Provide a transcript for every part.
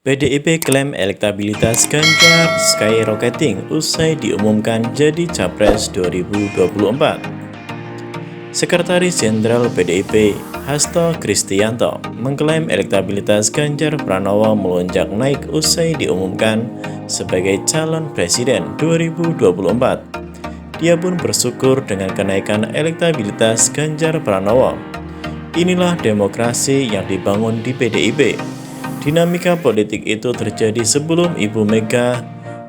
PDIP klaim elektabilitas Ganjar skyrocketing usai diumumkan jadi Capres 2024. Sekretaris Jenderal PDIP Hasto Kristianto mengklaim elektabilitas Ganjar Pranowo melonjak naik usai diumumkan sebagai calon presiden 2024. Dia pun bersyukur dengan kenaikan elektabilitas Ganjar Pranowo. Inilah demokrasi yang dibangun di PDIP. Dinamika politik itu terjadi sebelum Ibu Mega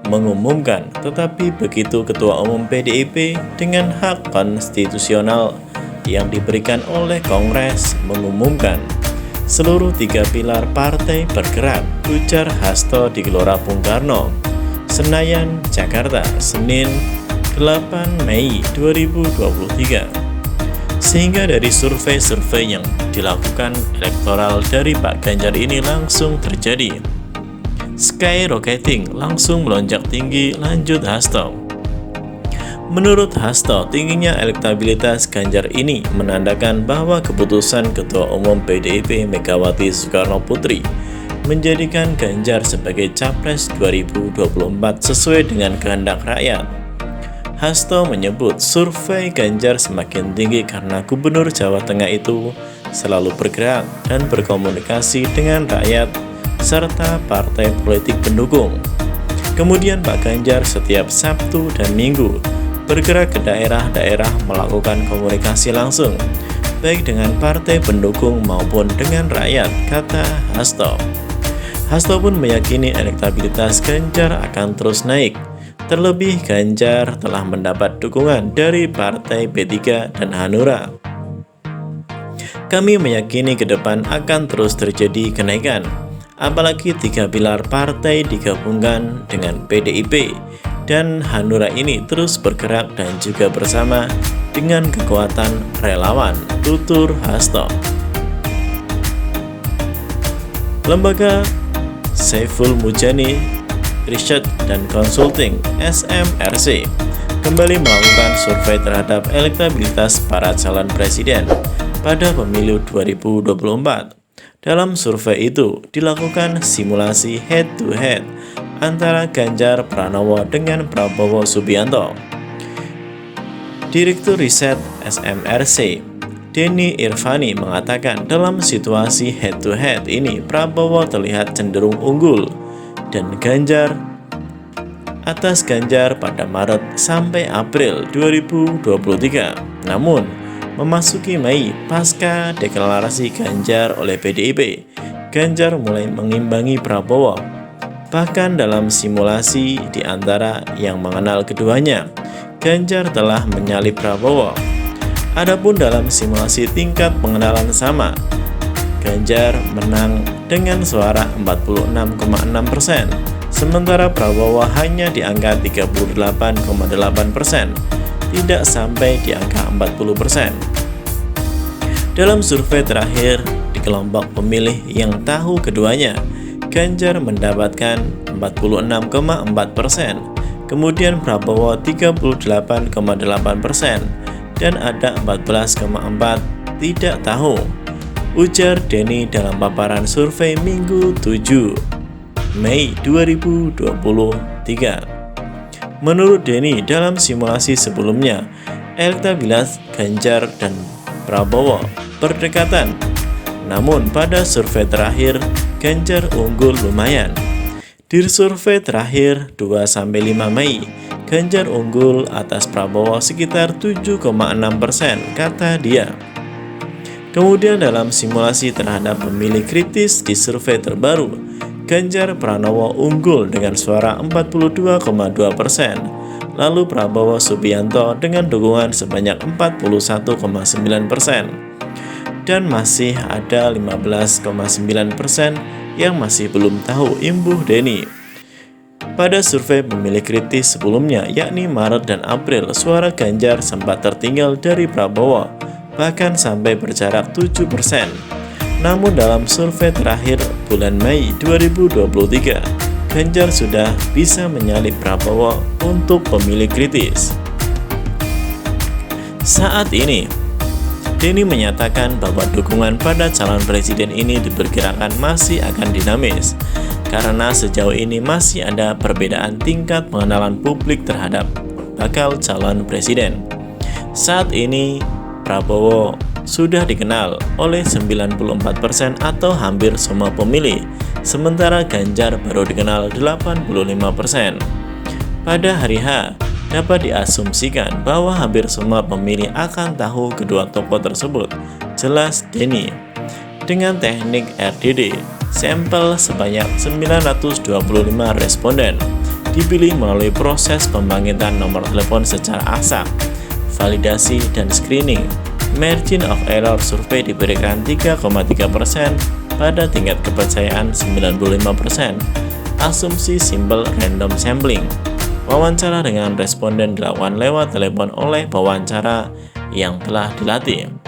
mengumumkan, tetapi begitu Ketua Umum PDIP dengan hak konstitusional yang diberikan oleh Kongres mengumumkan, seluruh tiga pilar partai bergerak, ujar Hasto di Gelora Bung Karno, Senayan, Jakarta, Senin 8 Mei 2023. Sehingga dari survei-survei yang dilakukan elektoral dari Pak Ganjar ini langsung terjadi. Skyrocketing langsung melonjak tinggi, lanjut Hasto. Menurut Hasto, tingginya elektabilitas Ganjar ini menandakan bahwa keputusan Ketua Umum PDIP Megawati Soekarnoputri menjadikan Ganjar sebagai Capres 2024 sesuai dengan kehendak rakyat. Hasto menyebut survei Ganjar semakin tinggi karena Gubernur Jawa Tengah itu selalu bergerak dan berkomunikasi dengan rakyat serta partai politik pendukung. Kemudian Pak Ganjar setiap Sabtu dan Minggu bergerak ke daerah-daerah melakukan komunikasi langsung, baik dengan partai pendukung maupun dengan rakyat, kata Hasto. Hasto pun meyakini elektabilitas Ganjar akan terus naik. Terlebih Ganjar telah mendapat dukungan dari Partai P3 dan Hanura. Kami meyakini ke depan akan terus terjadi kenaikan, apalagi tiga pilar partai digabungkan dengan PDIP dan Hanura ini terus bergerak dan juga bersama dengan kekuatan relawan, tutur Hasto. Lembaga Saiful Mujani Research dan Consulting (SMRC) kembali melakukan survei terhadap elektabilitas para calon presiden pada pemilu 2024. Dalam survei itu dilakukan simulasi head-to-head antara Ganjar Pranowo dengan Prabowo Subianto. Direktur Riset SMRC, Denny Irvani mengatakan dalam situasi head-to-head ini Prabowo terlihat cenderung unggul dan atas Ganjar pada Maret sampai April 2023. Namun, memasuki Mei pasca deklarasi Ganjar oleh PDIP, Ganjar mulai mengimbangi Prabowo. Bahkan dalam simulasi di antara yang mengenal keduanya, Ganjar telah menyalip Prabowo. Adapun dalam simulasi tingkat pengenalan sama, Ganjar menang dengan suara 46,6%, sementara Prabowo hanya di angka 38,8%, tidak sampai di angka 40%. Dalam survei terakhir di kelompok pemilih yang tahu keduanya, Ganjar mendapatkan 46,4%, kemudian Prabowo 38,8%, dan ada 14,4% tidak tahu, ujar Denny dalam paparan survei Minggu 7 Mei 2023. Menurut Denny, dalam simulasi sebelumnya, elektabilitas Ganjar dan Prabowo berdekatan. Namun pada survei terakhir, Ganjar unggul lumayan. Di survei terakhir 2-5 Mei, Ganjar unggul atas Prabowo sekitar 7,6%, kata dia. Kemudian dalam simulasi terhadap pemilih kritis di survei terbaru, Ganjar Pranowo unggul dengan suara 42,2%, lalu Prabowo Subianto dengan dukungan sebanyak 41,9%, dan masih ada 15,9% yang masih belum tahu, imbuh Denny. Pada survei pemilih kritis sebelumnya, yakni Maret dan April, suara Ganjar sempat tertinggal dari Prabowo, bahkan sampai berjarak 7%. Namun dalam survei terakhir bulan Mei 2023, Ganjar sudah bisa menyalip Prabowo untuk pemilih kritis. Saat ini, Denny menyatakan bahwa dukungan pada calon presiden ini diperkirakan masih akan dinamis. karena sejauh ini masih ada perbedaan tingkat pengenalan publik terhadap bakal calon presiden. Saat ini, Prabowo sudah dikenal oleh 94% atau hampir semua pemilih, sementara Ganjar baru dikenal 85%. Pada hari H, dapat diasumsikan bahwa hampir semua pemilih akan tahu kedua tokoh tersebut. Jelas Denny. Dengan teknik RDD, sampel sebanyak 925 responden dipilih melalui proses pembangkitan nomor telepon secara aksak, validasi, dan screening. Margin of error survei diberikan 3,3% pada tingkat kepercayaan 95%. Asumsi simple random sampling. Wawancara dengan responden dilakukan lewat telepon oleh pewawancara yang telah dilatih.